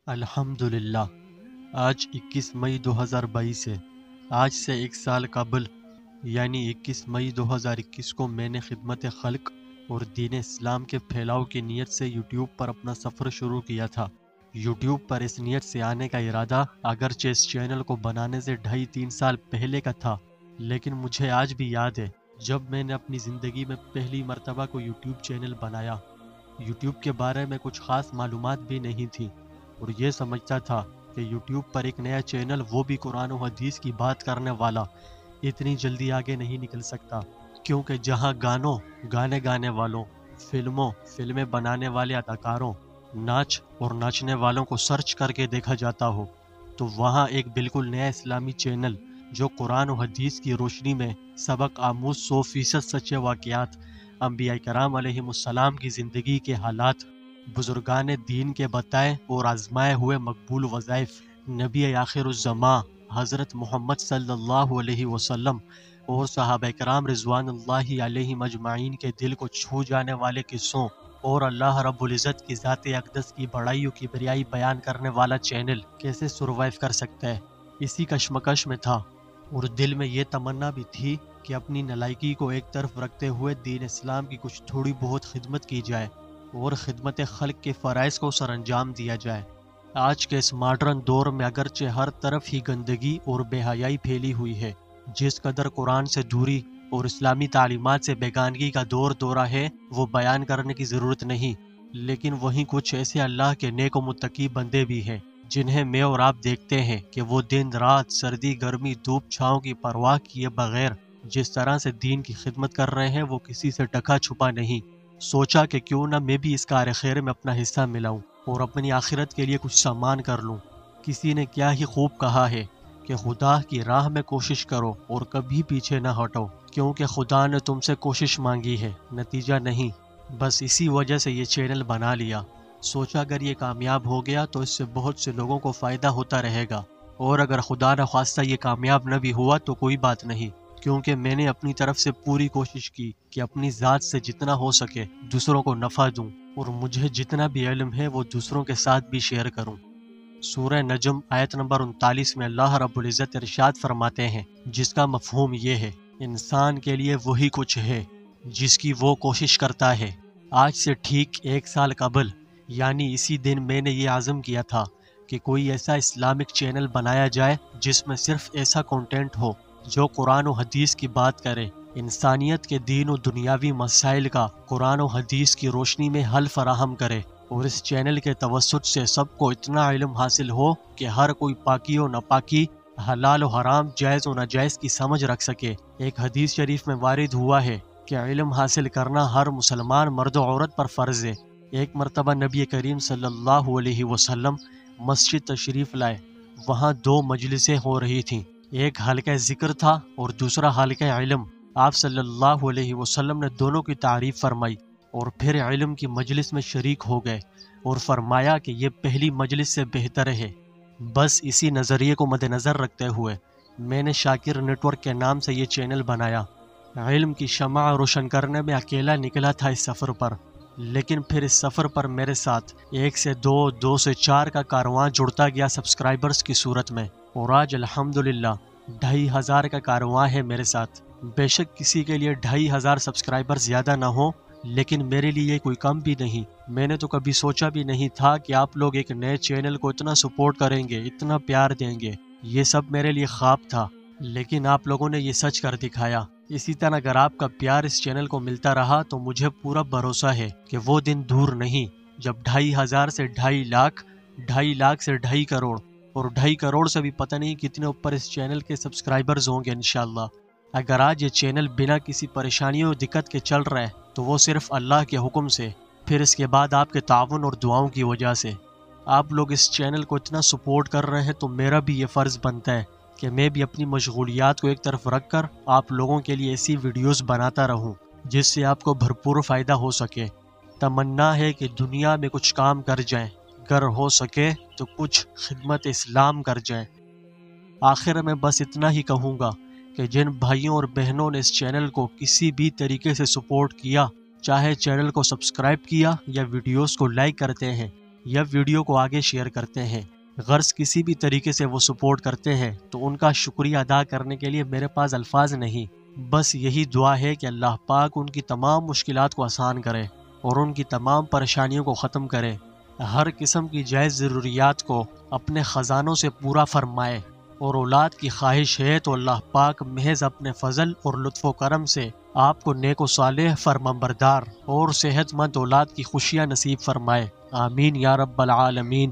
الحمدللہ آج 21 مئی 2022 ہے۔ آج سے ایک سال قبل یعنی 21 مئی 2021 کو میں نے خدمت خلق اور دین اسلام کے پھیلاؤ کی نیت سے یوٹیوب پر اپنا سفر شروع کیا تھا۔ یوٹیوب پر اس نیت سے آنے کا ارادہ اگرچہ اس چینل کو بنانے سے 2.5-3 سال پہلے کا تھا، لیکن مجھے آج بھی یاد ہے جب میں نے اپنی زندگی میں پہلی مرتبہ کو یوٹیوب چینل بنایا۔ یوٹیوب کے بارے میں کچھ خاص معلومات بھی نہیں تھی اور یہ سمجھتا تھا کہ یوٹیوب پر ایک نیا چینل، وہ بھی قرآن و حدیث کی بات کرنے والا، اتنی جلدی آگے نہیں نکل سکتا، کیونکہ جہاں گانے گانے والوں، فلمیں بنانے والے اداکاروں، ناچ اور ناچنے والوں کو سرچ کر کے دیکھا جاتا ہو، تو وہاں ایک بالکل نیا اسلامی چینل جو قرآن و حدیث کی روشنی میں سبق آموز 100% سچے واقعات، انبیاء کرام علیہم السلام کی زندگی کے حالات، بزرگان دین کے بتائے اور آزمائے ہوئے مقبول وظائف، نبی آخر الزماں حضرت محمد صلی اللہ علیہ وسلم اور صحابہ کرام رضوان اللہ علیہم اجمعین کے دل کو چھو جانے والے قصوں اور اللہ رب العزت کی ذات اقدس کی بڑائی و کبریائی بیان کرنے والا چینل کیسے سروائیو کر سکتا ہے، اسی کشمکش میں تھا۔ اور دل میں یہ تمنا بھی تھی کہ اپنی نالائکی کو ایک طرف رکھتے ہوئے دین اسلام کی کچھ تھوڑی بہت خدمت کی جائے اور خدمت خلق کے فرائض کو سر انجام دیا جائے۔ آج کے اس ماڈرن دور میں اگرچہ ہر طرف ہی گندگی اور بے حیائی پھیلی ہوئی ہے، جس قدر قرآن سے دوری اور اسلامی تعلیمات سے بیگانگی کا دورہ ہے وہ بیان کرنے کی ضرورت نہیں، لیکن وہیں کچھ ایسے اللہ کے نیک و متقی بندے بھی ہیں جنہیں میں اور آپ دیکھتے ہیں کہ وہ دن رات، سردی گرمی، دھوپ چھاؤں کی پرواہ کیے بغیر جس طرح سے دین کی خدمت کر رہے ہیں وہ کسی سے ڈھکا چھپا نہیں۔ سوچا کہ کیوں نہ میں بھی اس کار خیر میں اپنا حصہ ملاؤں اور اپنی آخرت کے لیے کچھ سامان کر لوں۔ کسی نے کیا ہی خوب کہا ہے کہ خدا کی راہ میں کوشش کرو اور کبھی پیچھے نہ ہٹو، کیونکہ خدا نے تم سے کوشش مانگی ہے، نتیجہ نہیں۔ بس اسی وجہ سے یہ چینل بنا لیا۔ سوچا اگر یہ کامیاب ہو گیا تو اس سے بہت سے لوگوں کو فائدہ ہوتا رہے گا، اور اگر خدا نہ خواستہ یہ کامیاب نہ بھی ہوا تو کوئی بات نہیں، کیونکہ میں نے اپنی طرف سے پوری کوشش کی کہ اپنی ذات سے جتنا ہو سکے دوسروں کو نفع دوں، اور مجھے جتنا بھی علم ہے وہ دوسروں کے ساتھ بھی شیئر کروں۔ سورہ نجم آیت نمبر 39 میں اللہ رب العزت ارشاد فرماتے ہیں، جس کا مفہوم یہ ہے، انسان کے لیے وہی کچھ ہے جس کی وہ کوشش کرتا ہے۔ آج سے ٹھیک ایک سال قبل یعنی اسی دن میں نے یہ عزم کیا تھا کہ کوئی ایسا اسلامک چینل بنایا جائے جس میں صرف ایسا کنٹینٹ ہو جو قرآن و حدیث کی بات کرے، انسانیت کے دین و دنیاوی مسائل کا قرآن و حدیث کی روشنی میں حل فراہم کرے، اور اس چینل کے توسط سے سب کو اتنا علم حاصل ہو کہ ہر کوئی پاکی و ناپاکی، حلال و حرام، جائز و ناجائز کی سمجھ رکھ سکے۔ ایک حدیث شریف میں وارد ہوا ہے کہ علم حاصل کرنا ہر مسلمان مرد و عورت پر فرض ہے۔ ایک مرتبہ نبی کریم صلی اللہ علیہ وسلم مسجد تشریف لائے، وہاں 2 مجلسیں ہو رہی تھیں، ایک حلقہ ذکر تھا اور دوسرا حلقہ علم۔ آپ صلی اللہ علیہ وسلم نے دونوں کی تعریف فرمائی اور پھر علم کی مجلس میں شریک ہو گئے اور فرمایا کہ یہ پہلی مجلس سے بہتر ہے۔ بس اسی نظریے کو مد نظر رکھتے ہوئے میں نے شاکر نیٹ ورک کے نام سے یہ چینل بنایا۔ علم کی شمع روشن کرنے میں اکیلا نکلا تھا اس سفر پر، لیکن پھر اس سفر پر میرے ساتھ 1 سے 2، 2 سے 4 کا کارواں جڑتا گیا سبسکرائبرز کی صورت میں، اور آج الحمدللہ 2500 کا کارواں ہے میرے ساتھ۔ بے شک کسی کے لیے 2500 سبسکرائبر زیادہ نہ ہو، لیکن میرے لیے کوئی کم بھی نہیں۔ میں نے تو کبھی سوچا بھی نہیں تھا کہ آپ لوگ ایک نئے چینل کو اتنا سپورٹ کریں گے، اتنا پیار دیں گے، یہ سب میرے لیے خواب تھا، لیکن آپ لوگوں نے یہ سچ کر دکھایا۔ اسی طرح اگر آپ کا پیار اس چینل کو ملتا رہا تو مجھے پورا بھروسہ ہے کہ وہ دن دور نہیں جب 2500 سے 2.5 لاکھ، 2.5 لاکھ سے 2.5 کروڑ، اور 2.5 کروڑ سے بھی پتہ نہیں کتنے اوپر اس چینل کے سبسکرائبرز ہوں گے انشاءاللہ۔ اگر آج یہ چینل بنا کسی پریشانی و دقت کے چل رہا ہے تو وہ صرف اللہ کے حکم سے، پھر اس کے بعد آپ کے تعاون اور دعاؤں کی وجہ سے۔ آپ لوگ اس چینل کو اتنا سپورٹ کر رہے ہیں تو میرا بھی یہ فرض بنتا ہے کہ میں بھی اپنی مشغولیات کو ایک طرف رکھ کر آپ لوگوں کے لیے ایسی ویڈیوز بناتا رہوں جس سے آپ کو بھرپور فائدہ ہو سکے۔ تمنا ہے کہ دنیا میں کچھ کام کر جائیں، اگر ہو سکے تو کچھ خدمت اسلام کر جائیں۔ آخر میں بس اتنا ہی کہوں گا کہ جن بھائیوں اور بہنوں نے اس چینل کو کسی بھی طریقے سے سپورٹ کیا، چاہے چینل کو سبسکرائب کیا یا ویڈیوز کو لائک کرتے ہیں، یا ویڈیو کو آگے شیئر کرتے ہیں، غرض کسی بھی طریقے سے وہ سپورٹ کرتے ہیں، تو ان کا شکریہ ادا کرنے کے لیے میرے پاس الفاظ نہیں۔ بس یہی دعا ہے کہ اللہ پاک ان کی تمام مشکلات کو آسان کرے اور ان کی تمام پریشانیوں کو ختم کرے، ہر قسم کی جائز ضروریات کو اپنے خزانوں سے پورا فرمائے، اور اولاد کی خواہش ہے تو اللہ پاک محض اپنے فضل اور لطف و کرم سے آپ کو نیک و صالح، فرمانبردار اور صحت مند اولاد کی خوشیاں نصیب فرمائے۔ آمین یا رب العالمین۔